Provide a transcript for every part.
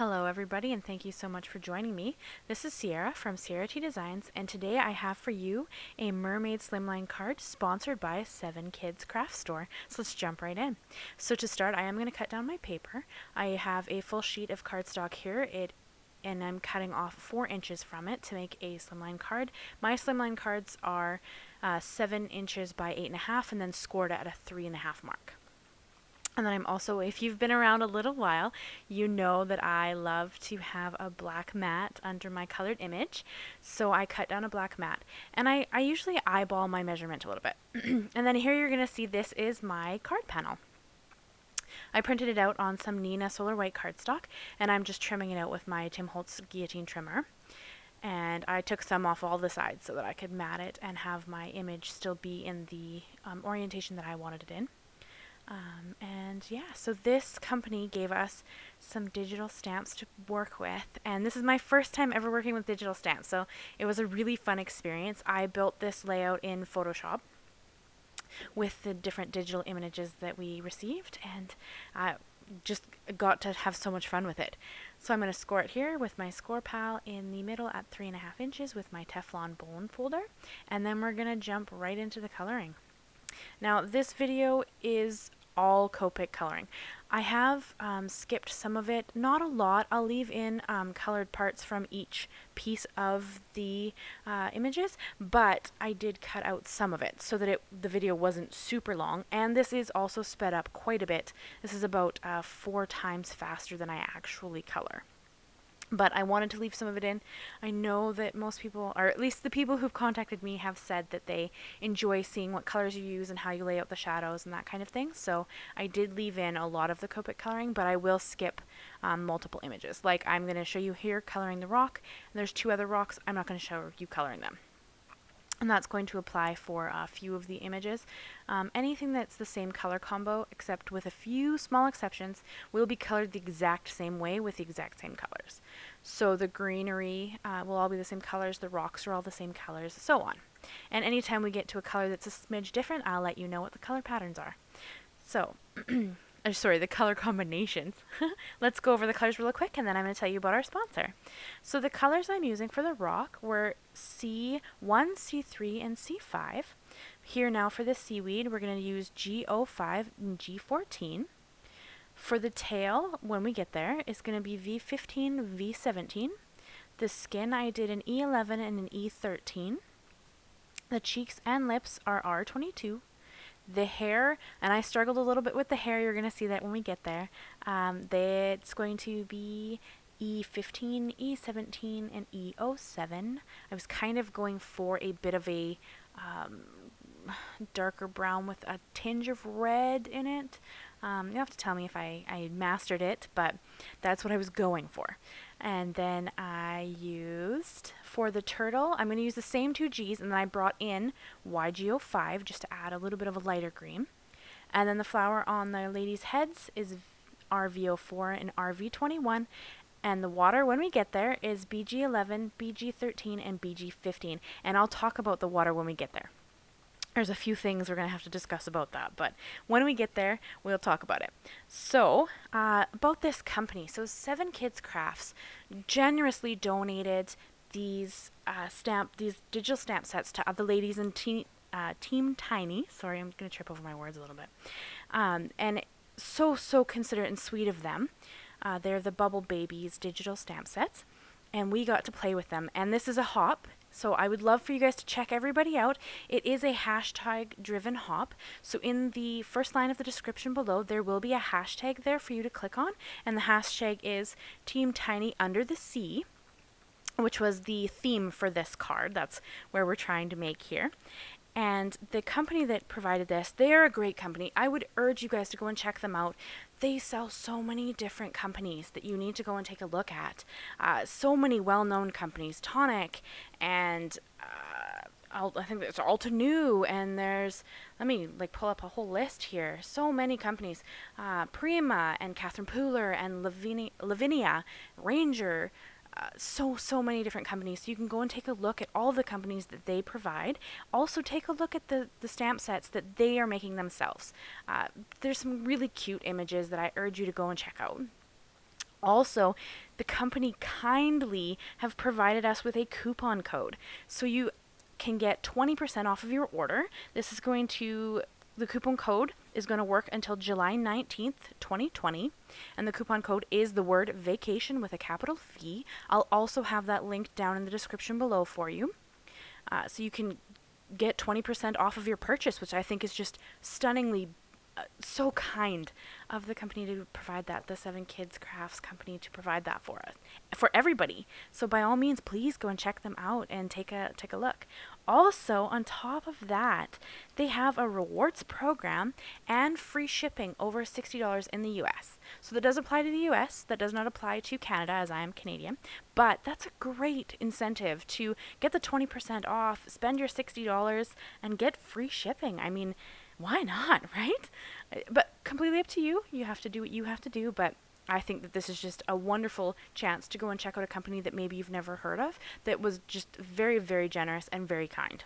Hello everybody, and thank you so much for joining me. This is Sierra from Sierra T Designs, and today I have for you a Mermaid Slimline card sponsored by 7 Kids Craft Store. So let's jump right in. So to start, I am going to cut down my paper. I have a full sheet of cardstock here, and I'm cutting off 4 inches from it to make a slimline card. My slimline cards are 7 inches by 8.5 and then scored at a 3.5 mark. And then I'm also, if you've been around a little while, you know that I love to have a black mat under my colored image. So I cut down a black mat. And I usually eyeball my measurement a little bit. And then here you're going to see this is my card panel. I printed it out on some Neenah Solar White cardstock, and I'm just trimming it out with my Holtz guillotine trimmer. And I took some off all the sides so that I could mat it and have my image still be in the orientation that I wanted it in. And yeah, so this company gave us some digital stamps to work with, and this is my first time ever working with digital stamps, so it was a really fun experience. I built this layout in Photoshop with the different digital images that we received, and I just got to have so much fun with it. So I'm going to score it here with my Score Pal in the middle at 3.5 inches with my Teflon bone folder, and then we're going to jump right into the coloring. Now this video is all Copic coloring. I have skipped some of it, not a lot. I'll leave in colored parts from each piece of the images, but I did cut out some of it so that the video wasn't super long, and this is also sped up quite a bit. This is about 4 times faster than I actually color. But I wanted to leave some of it in. I know that most people, or at least the people who've contacted me, have said that they enjoy seeing what colors you use and how you lay out the shadows and that kind of thing. So I did leave in a lot of the Copic coloring, but I will skip multiple images. Like I'm going to show you here coloring the rock, and there's 2 other rocks. I'm not going to show you coloring them. And that's going to apply for a few of the images. Anything that's the same color combo, except with a few small exceptions, will be colored the exact same way with the exact same colors. So the greenery will all be the same colors, the rocks are all the same colors, so on. And anytime we get to a color that's a smidge different, I'll let you know what the color patterns are. So, sorry, the color combinations. Let's go over the colors real quick, and then I'm going to tell you about our sponsor. So the colors I'm using for the rock were C1, C3, and C5. Here now for the seaweed, we're going to use G05 and G14. For the tail, when we get there, it's going to be V15, V17. The skin, I did an E11 and an E13. The cheeks and lips are R22. The hair, and I struggled a little bit with the hair, you're going to see that when we get there. It's going to be E15, E17, and E07. I was kind of going for a bit of a darker brown with a tinge of red in it. You'll have to tell me if I mastered it, but that's what I was going for. And then I used, for the turtle, I'm going to use the same 2 Gs, and then I brought in YG05 just to add a little bit of a lighter green. And then the flower on the ladies' heads is RV04 and RV21. And the water, when we get there, is BG11, BG13, and BG15. And I'll talk about the water when we get there. There's a few things we're going to have to discuss about that, but when we get there, we'll talk about it. So, about this company. So 7 Kids Crafts generously donated these digital stamp sets to the ladies in Team Tiny. Sorry, I'm going to trip over my words a little bit. And so considerate and sweet of them. They're the Bubble Babies digital stamp sets, and we got to play with them. And this is a hop. So I would love for you guys to check everybody out. It is a hashtag-driven hop. So in the first line of the description below, there will be a hashtag there for you to click on. And the hashtag is Team Tiny Under the Sea, which was the theme for this card. That's where we're trying to make here. And the company that provided this, they are a great company. I would urge you guys to go and check them out. They sell so many different companies that you need to go and take a look at. So many well-known companies, Tonic, and I think there's Altenew, and there's, let me pull up a whole list here. So many companies, Prima and Catherine Pooler and Lavinia, Ranger, so many different companies. So you can go and take a look at all the companies that they provide. Also take a look at the stamp sets that they are making themselves. There's some really cute images that I urge you to go and check out. Also, the company kindly have provided us with a coupon code. So you can get 20% off of your order. The coupon code is going to work until July 19th, 2020. And the coupon code is the word vacation with a capital V. I'll also have that link down in the description below for you. So you can get 20% off of your purchase, which I think is just stunningly so kind of the company to provide that, the Seven Kids Crafts company to provide that for us, for everybody. So by all means, please go and check them out and take a look. Also, on top of that, they have a rewards program and free shipping over $60 in the US. So that does apply to the US, that does not apply to Canada as I am Canadian, but that's a great incentive to get the 20% off, spend your $60 and get free shipping. I mean, why not, right? But completely up to you. You have to do what you have to do, but I think that this is just a wonderful chance to go and check out a company that maybe you've never heard of that was just very, very generous and very kind.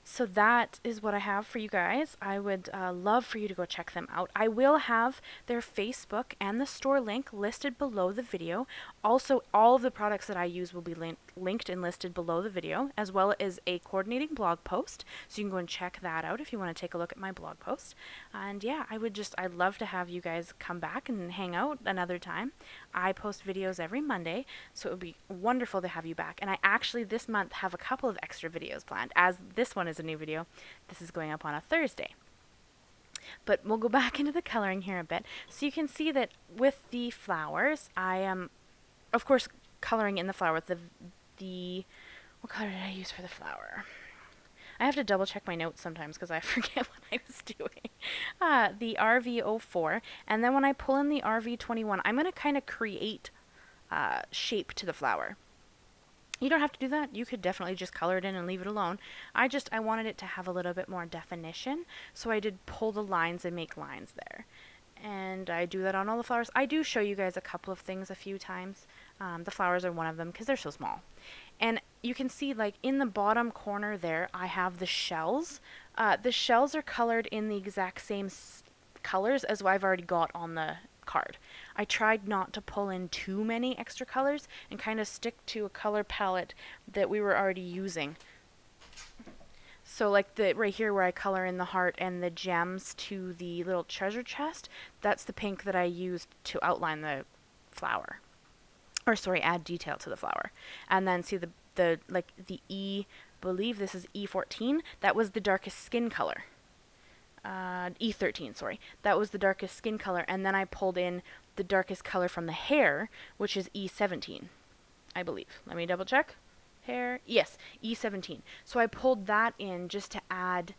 So that is what I have for you guys. I would love for you to go check them out. I will have their Facebook and the store link listed below the video. Also, all of the products that I use will be linked and listed below the video, as well as a coordinating blog post. So you can go and check that out if you want to take a look at my blog post. And yeah, I'd love to have you guys come back and hang out another time. I post videos every Monday, so it would be wonderful to have you back. And I actually this month have a couple of extra videos planned, as this one is a new video. This is going up on a Thursday. But we'll go back into the coloring here a bit. So you can see that with the flowers, I am, of course, coloring in the flower with what color did I use for the flower? I have to double check my notes sometimes because I forget what I was doing. The RV04, and then when I pull in the RV21, I'm going to kind of create shape to the flower. You don't have to do that. You could definitely just color it in and leave it alone. I wanted it to have a little bit more definition, so I did pull the lines and make lines there. And I do that on all the flowers. I do show you guys a couple of things a few times. The flowers are one of them because they're so small. And you can see, like, in the bottom corner there, I have the shells. The shells are colored in the exact same colors as what I've already got on the card. I tried not to pull in too many extra colors and kind of stick to a color palette that we were already using. So like right here where I color in the heart and the gems to the little treasure chest, that's the pink that I used to outline the flower. Or sorry, add detail to the flower. And then see the believe this is E14, that was the darkest skin color. E13, sorry. That was the darkest skin color, and then I pulled in the darkest color from the hair, which is E17, I believe. Let me double check. Hair, yes, E17. So I pulled that in just to add,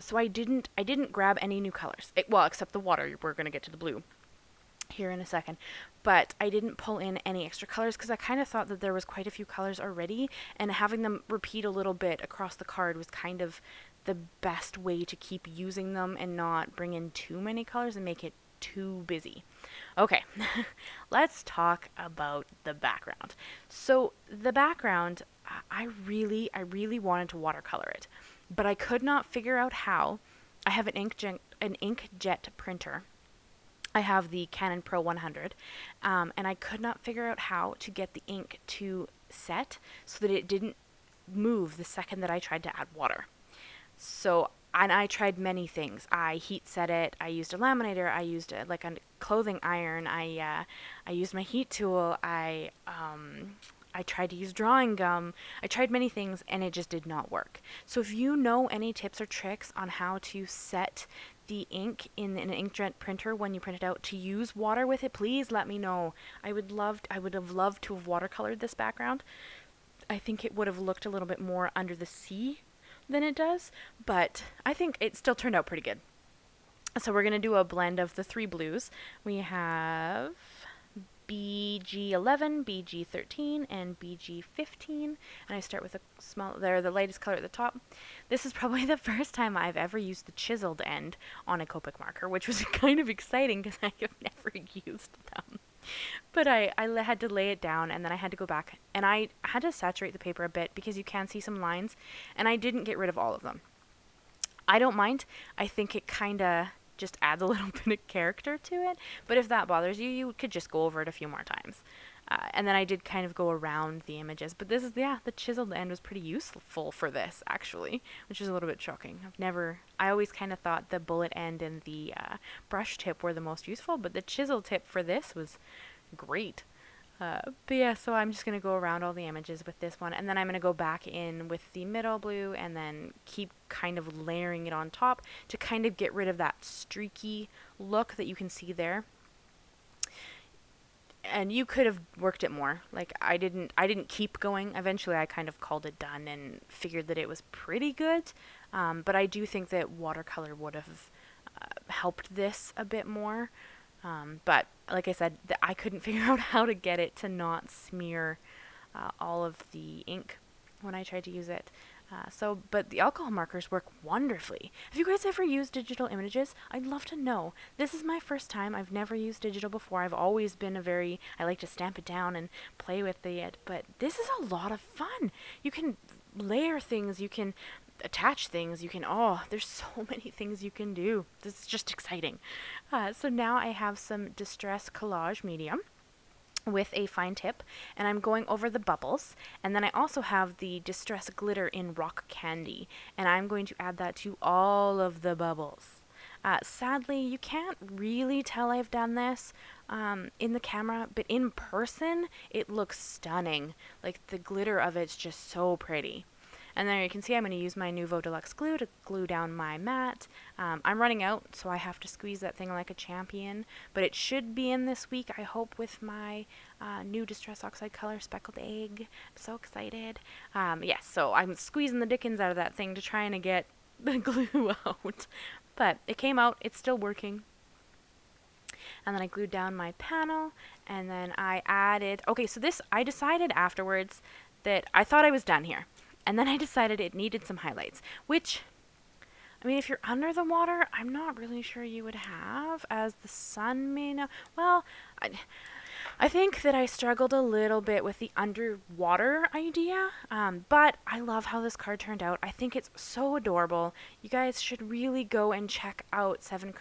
so I didn't grab any new colors. Well, except the water. We're going to get to the blue here in a second. But I didn't pull in any extra colors because I kind of thought that there was quite a few colors already, and having them repeat a little bit across the card was kind of the best way to keep using them and not bring in too many colors and make it too busy. Okay, let's talk about the background. So the background, I really wanted to watercolor it, but I could not figure out how. I have an inkjet printer. I have the Canon Pro 100, and I could not figure out how to get the ink to set so that it didn't move the second that I tried to add water. So, and I tried many things. I heat set it. I used a laminator. I used a clothing iron. I used my heat tool. I tried to use drawing gum. I tried many things, and it just did not work. So if you know any tips or tricks on how to set the ink in an inkjet printer when you print it out to use water with it, please let me know. I would have loved to have watercolored this background. I think it would have looked a little bit more under the sea than it does, but I think it still turned out pretty good. So we're going to do a blend of the three blues. We have BG11, BG13, and BG15, and I start with the lightest color at the top. This is probably the first time I've ever used the chiseled end on a Copic marker, which was kind of exciting because I have never used them. But I had to lay it down, and then I had to go back, and I had to saturate the paper a bit because you can see some lines, and I didn't get rid of all of them. I don't mind. I think it kind of just adds a little bit of character to it. But if that bothers you, you could just go over it a few more times. And then I did kind of go around the images. But this is, yeah, the chiseled end was pretty useful for this, actually, which is a little bit shocking. I always kind of thought the bullet end and the brush tip were the most useful, but the chisel tip for this was great. But yeah, so I'm just going to go around all the images with this one, and then I'm going to go back in with the middle blue and then keep kind of layering it on top to kind of get rid of that streaky look that you can see there. And you could have worked it more. Like I didn't keep going. Eventually I kind of called it done and figured that it was pretty good. But I do think that watercolor would have helped this a bit more. But like I said, I couldn't figure out how to get it to not smear all of the ink when I tried to use it. But the alcohol markers work wonderfully. Have you guys ever used digital images? I'd love to know. This is my first time. I've never used digital before. I've always been I like to stamp it down and play with it, but this is a lot of fun. You can layer things, you can attach things, there's so many things you can do. This is just exciting. So now I have some Distress Collage medium with a fine tip, and I'm going over the bubbles, and then I also have the Distress Glitter in Rock Candy, and I'm going to add that to all of the bubbles. Sadly, you can't really tell I've done this in the camera, but in person, it looks stunning. Like, the glitter of it's just so pretty. And there you can see I'm going to use my Nuvo Deluxe glue to glue down my mat. I'm running out, so I have to squeeze that thing like a champion. But it should be in this week, I hope, with my new Distress Oxide color, Speckled Egg. I'm so excited. Yes, so I'm squeezing the dickens out of that thing to try and get the glue out. But it came out. It's still working. And then I glued down my panel, and then I added... Okay, so this, I decided afterwards that I thought I was done here. And then I decided it needed some highlights, which, I mean, if you're under the water, I'm not really sure you would have, as the sun may not. Well, I think that I struggled a little bit with the underwater idea, but I love how this card turned out. I think it's so adorable. You guys should really go and check out Seven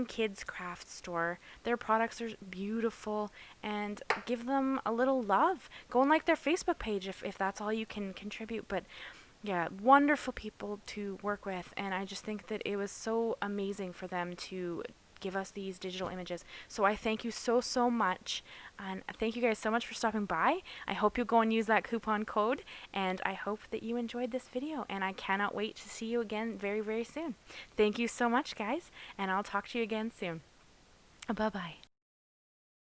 Kids Craft Store. Their products are beautiful, and give them a little love. Go and like their Facebook page if that's all you can contribute. But yeah, wonderful people to work with, and I just think that it was so amazing for them to give us these digital images. So I thank you so much, and thank you guys so much for stopping by. I hope you'll go and use that coupon code, and I hope that you enjoyed this video, and I cannot wait to see you again very soon. Thank you so much, guys, and I'll talk to you again soon. Bye bye.